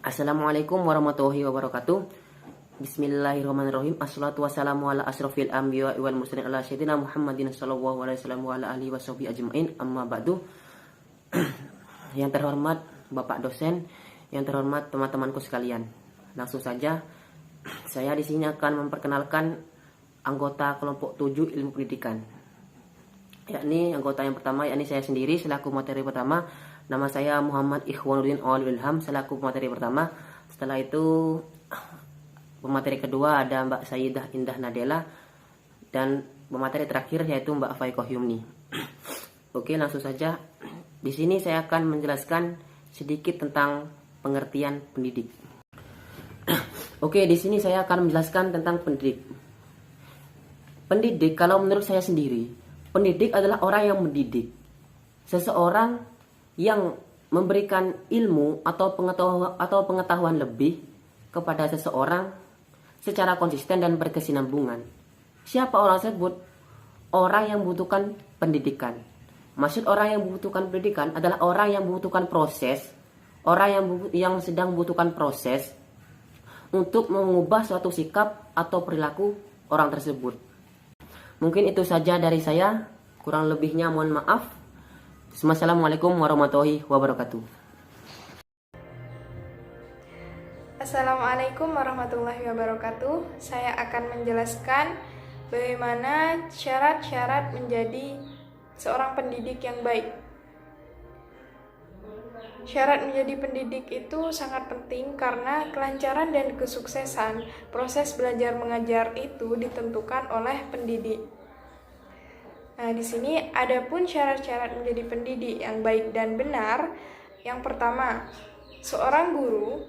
Assalamualaikum warahmatullahi wabarakatuh. Bismillahirrahmanirrahim. Assalatu wassalamu ala asrofil anbiya wal mursalin ala sayyidina Muhammadin sallallahu alaihi wasallam wa ala alihi washabihi ajmain. Amma ba'du. Yang terhormat Bapak dosen, yang terhormat teman-temanku sekalian. Langsung saja saya di sini akan memperkenalkan anggota kelompok 7 ilmu pendidikan. Yakni anggota yang pertama yakni saya sendiri selaku materi pertama. Nama saya Muhammad Ikhwanuddin Awalul Ilham selaku pemateri pertama. Setelah itu pemateri kedua ada Mbak Sayyidah Indah Nadela, dan pemateri terakhir yaitu Mbak Faikoh Yumni. Oke, langsung saja. Di sini saya akan menjelaskan sedikit tentang pengertian pendidik. Oke, di sini saya akan menjelaskan tentang pendidik. Pendidik, kalau menurut saya sendiri, pendidik adalah orang yang mendidik. Seseorang yang memberikan ilmu atau pengetahuan lebih kepada seseorang secara konsisten dan berkesinambungan. Siapa orang tersebut? Orang yang membutuhkan pendidikan. Maksud orang yang membutuhkan pendidikan adalah orang yang membutuhkan proses, orang yang sedang membutuhkan proses untuk mengubah suatu sikap atau perilaku orang tersebut. Mungkin itu saja dari saya, kurang lebihnya mohon maaf. Assalamualaikum warahmatullahi wabarakatuh. Assalamualaikum warahmatullahi wabarakatuh. Saya akan menjelaskan bagaimana syarat-syarat menjadi seorang pendidik yang baik. Syarat menjadi pendidik itu sangat penting karena kelancaran dan kesuksesan proses belajar mengajar itu ditentukan oleh pendidik. Nah, di sini ada pun syarat-syarat menjadi pendidik yang baik dan benar. Yang pertama, seorang guru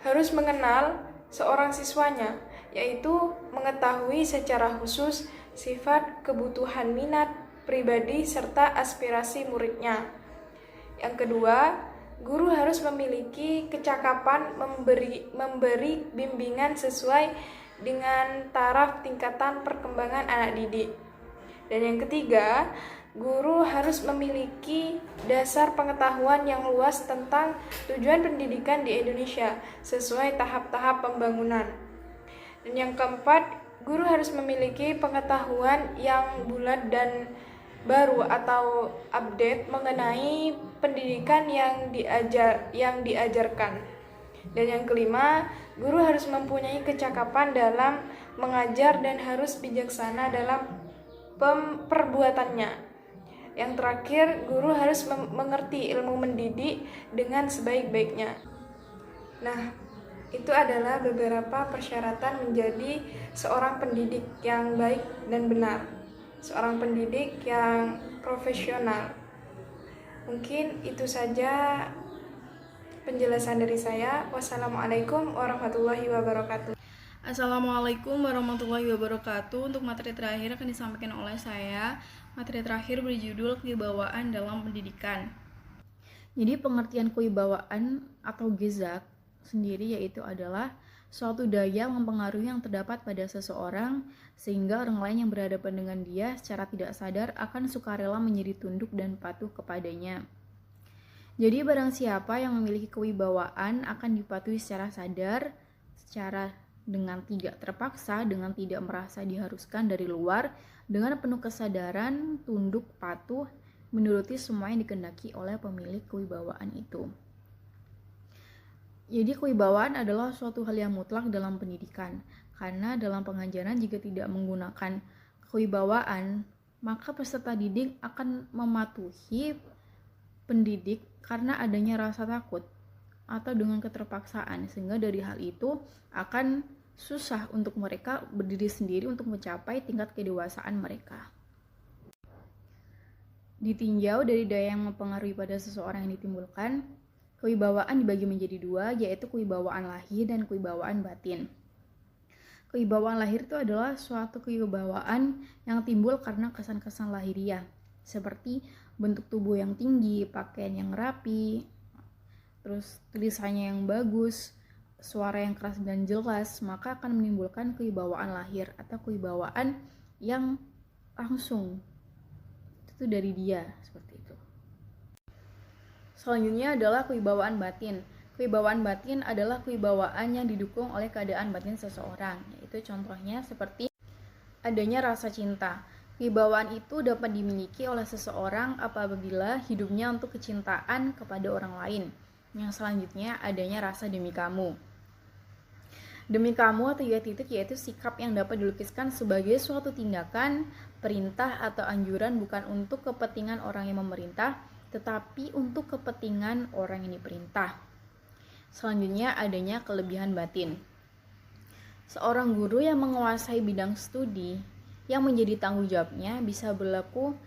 harus mengenal seorang siswanya, yaitu mengetahui secara khusus sifat, kebutuhan, minat, pribadi, serta aspirasi muridnya. Yang kedua, guru harus memiliki kecakapan memberi bimbingan sesuai dengan taraf tingkatan perkembangan anak didik. Dan yang ketiga, guru harus memiliki dasar pengetahuan yang luas tentang tujuan pendidikan di Indonesia sesuai tahap-tahap pembangunan. Dan yang keempat, guru harus memiliki pengetahuan yang bulat dan baru atau update mengenai pendidikan yang diajarkan. Dan yang kelima, guru harus mempunyai kecakapan dalam mengajar dan harus bijaksana dalam perbuatannya. Yang terakhir, guru harus mengerti ilmu mendidik dengan sebaik-baiknya. Nah, itu adalah beberapa persyaratan menjadi seorang pendidik yang baik dan benar, seorang pendidik yang profesional. Mungkin itu saja penjelasan dari saya. Wassalamualaikum warahmatullahi wabarakatuh. Assalamualaikum warahmatullahi wabarakatuh. Untuk materi terakhir akan disampaikan oleh saya. Materi terakhir berjudul kewibawaan dalam pendidikan. Jadi pengertian kewibawaan atau gezak sendiri yaitu adalah suatu daya mempengaruhi yang terdapat pada seseorang sehingga orang lain yang berhadapan dengan dia secara tidak sadar akan sukarela menjadi tunduk dan patuh kepadanya. Jadi barang siapa yang memiliki kewibawaan akan dipatuhi secara sadar, secara dengan tidak terpaksa, dengan tidak merasa diharuskan dari luar, dengan penuh kesadaran, tunduk, patuh, menuruti semua yang dikehendaki oleh pemilik kewibawaan itu. Jadi kewibawaan adalah suatu hal yang mutlak dalam pendidikan, karena dalam pengajaran jika tidak menggunakan kewibawaan, maka peserta didik akan mematuhi pendidik karena adanya rasa takut atau dengan keterpaksaan, sehingga dari hal itu akan susah untuk mereka berdiri sendiri untuk mencapai tingkat kedewasaan mereka. Ditinjau dari daya yang mempengaruhi pada seseorang yang ditimbulkan, kewibawaan dibagi menjadi dua, yaitu kewibawaan lahir dan kewibawaan batin. Kewibawaan lahir itu adalah suatu kewibawaan yang timbul karena kesan-kesan lahiriah, seperti bentuk tubuh yang tinggi, pakaian yang rapi, terus tulisannya yang bagus, suara yang keras dan jelas, maka akan menimbulkan kewibawaan lahir atau kewibawaan yang langsung itu dari dia, seperti itu. Selanjutnya adalah kewibawaan batin. Kewibawaan batin adalah kewibawaan yang didukung oleh keadaan batin seseorang, yaitu contohnya seperti adanya rasa cinta. Kewibawaan itu dapat dimiliki oleh seseorang apabila hidupnya untuk kecintaan kepada orang lain. Yang selanjutnya adanya rasa demi kamu. Demi kamu atau titik yaitu sikap yang dapat dilukiskan sebagai suatu tindakan, perintah atau anjuran bukan untuk kepentingan orang yang memerintah, tetapi untuk kepentingan orang yang diperintah. Selanjutnya adanya kelebihan batin. Seorang guru yang menguasai bidang studi yang menjadi tanggung jawabnya bisa berlaku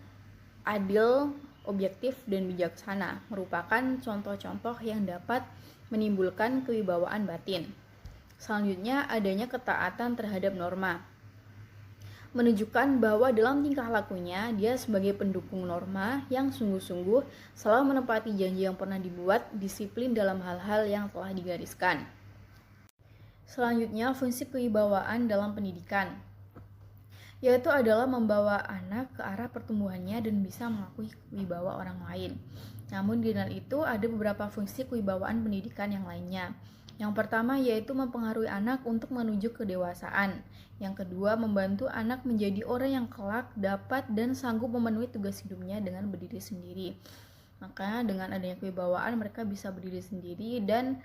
adil, objektif, dan bijaksana, merupakan contoh-contoh yang dapat menimbulkan kewibawaan batin. Selanjutnya adanya ketaatan terhadap norma. Menunjukkan bahwa dalam tingkah lakunya dia sebagai pendukung norma yang sungguh-sungguh selalu menepati janji yang pernah dibuat, disiplin dalam hal-hal yang telah digariskan. Selanjutnya fungsi kewibawaan dalam pendidikan, yaitu adalah membawa anak ke arah pertumbuhannya dan bisa mengakui wibawa orang lain. Namun di dalam itu ada beberapa fungsi kewibawaan pendidikan yang lainnya. Yang pertama yaitu mempengaruhi anak untuk menuju kedewasaan. Yang kedua, membantu anak menjadi orang yang kelak dapat dan sanggup memenuhi tugas hidupnya dengan berdiri sendiri. Maka dengan adanya kewibawaan mereka bisa berdiri sendiri dan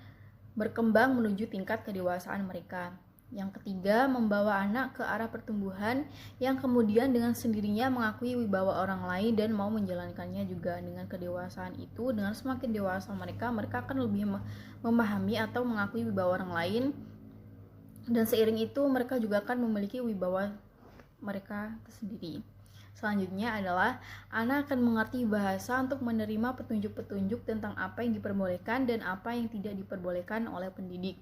berkembang menuju tingkat kedewasaan mereka. Yang ketiga, membawa anak ke arah pertumbuhan yang kemudian dengan sendirinya mengakui wibawa orang lain dan mau menjalankannya juga. Dengan kedewasaan itu, dengan semakin dewasa mereka akan lebih memahami atau mengakui wibawa orang lain, dan seiring itu mereka juga akan memiliki wibawa mereka sendiri. Selanjutnya adalah anak akan mengerti bahasa untuk menerima petunjuk-petunjuk tentang apa yang diperbolehkan dan apa yang tidak diperbolehkan oleh pendidik.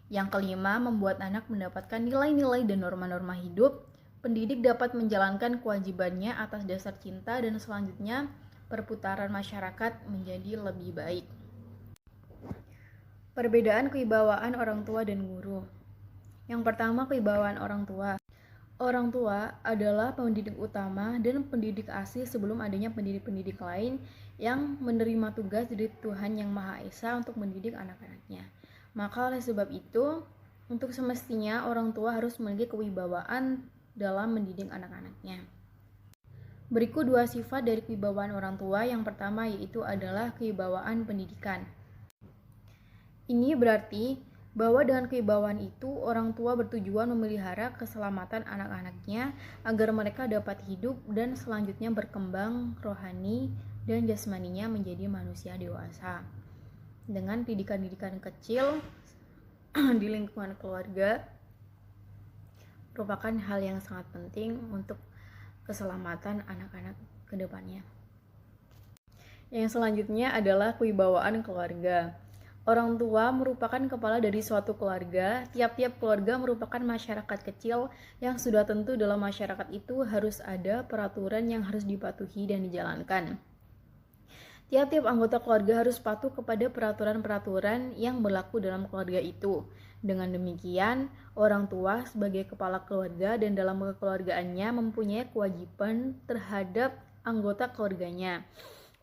Yang kelima, membuat anak mendapatkan nilai-nilai dan norma-norma hidup. Pendidik dapat menjalankan kewajibannya atas dasar cinta dan selanjutnya perputaran masyarakat menjadi lebih baik. Perbedaan kewibawaan orang tua dan guru. Yang pertama, kewibawaan orang tua. Orang tua adalah pendidik utama dan pendidik asli sebelum adanya pendidik-pendidik lain yang menerima tugas dari Tuhan Yang Maha Esa untuk mendidik anak-anaknya. Maka oleh sebab itu, untuk semestinya orang tua harus memiliki kewibawaan dalam mendidik anak-anaknya. Berikut dua sifat dari kewibawaan orang tua. Yang pertama yaitu adalah kewibawaan pendidikan. Ini berarti bahwa dengan kewibawaan itu orang tua bertujuan memelihara keselamatan anak-anaknya agar mereka dapat hidup dan selanjutnya berkembang rohani dan jasmaninya menjadi manusia dewasa. Dengan pendidikan-pendidikan kecil di lingkungan keluarga merupakan hal yang sangat penting untuk keselamatan anak-anak ke depannya. Yang selanjutnya adalah kewibawaan keluarga. Orang tua merupakan kepala dari suatu keluarga. Tiap-tiap keluarga merupakan masyarakat kecil yang sudah tentu dalam masyarakat itu harus ada peraturan yang harus dipatuhi dan dijalankan. Tiap-tiap anggota keluarga harus patuh kepada peraturan-peraturan yang berlaku dalam keluarga itu. Dengan demikian, orang tua sebagai kepala keluarga dan dalam kekeluargaannya mempunyai kewajiban terhadap anggota keluarganya.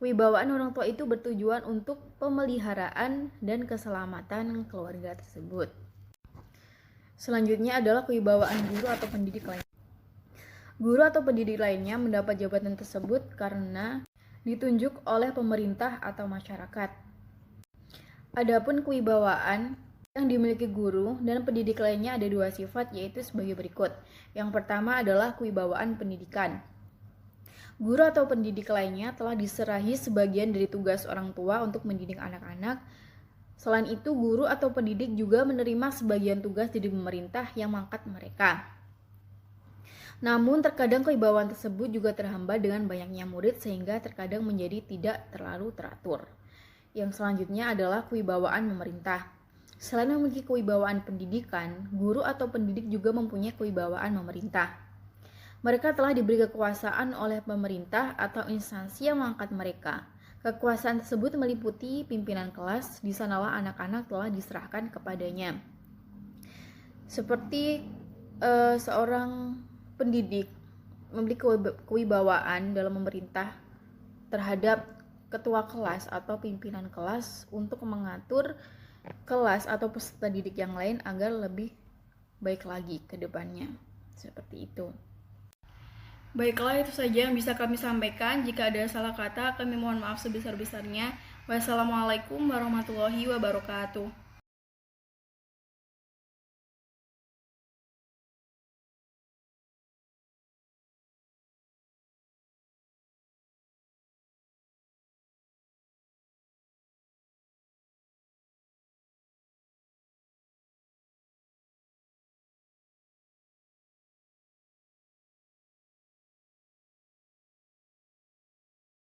Wibawaan orang tua itu bertujuan untuk pemeliharaan dan keselamatan keluarga tersebut. Selanjutnya adalah kewibawaan guru atau pendidik lainnya. Guru atau pendidik lainnya mendapat jabatan tersebut karena ditunjuk oleh pemerintah atau masyarakat. Adapun kewibawaan yang dimiliki guru dan pendidik lainnya ada dua sifat, yaitu sebagai berikut. Yang pertama adalah kewibawaan pendidikan. Guru atau pendidik lainnya telah diserahi sebagian dari tugas orang tua untuk mendidik anak-anak. Selain itu, guru atau pendidik juga menerima sebagian tugas dari pemerintah yang mengangkat mereka. Namun terkadang kewibawaan tersebut juga terhambat dengan banyaknya murid sehingga terkadang menjadi tidak terlalu teratur. Yang selanjutnya adalah kewibawaan pemerintah. Selain memiliki kewibawaan pendidikan, guru atau pendidik juga mempunyai kewibawaan pemerintah. Mereka telah diberi kekuasaan oleh pemerintah atau instansi yang mengangkat mereka. Kekuasaan tersebut meliputi pimpinan kelas, di sanalah anak-anak telah diserahkan kepadanya. Seperti seorang pendidik memiliki kewibawaan dalam memerintah terhadap ketua kelas atau pimpinan kelas untuk mengatur kelas atau peserta didik yang lain agar lebih baik lagi ke depannya. Seperti itu. Baiklah, itu saja yang bisa kami sampaikan. Jika ada salah kata, kami mohon maaf sebesar-besarnya. Wassalamualaikum warahmatullahi wabarakatuh.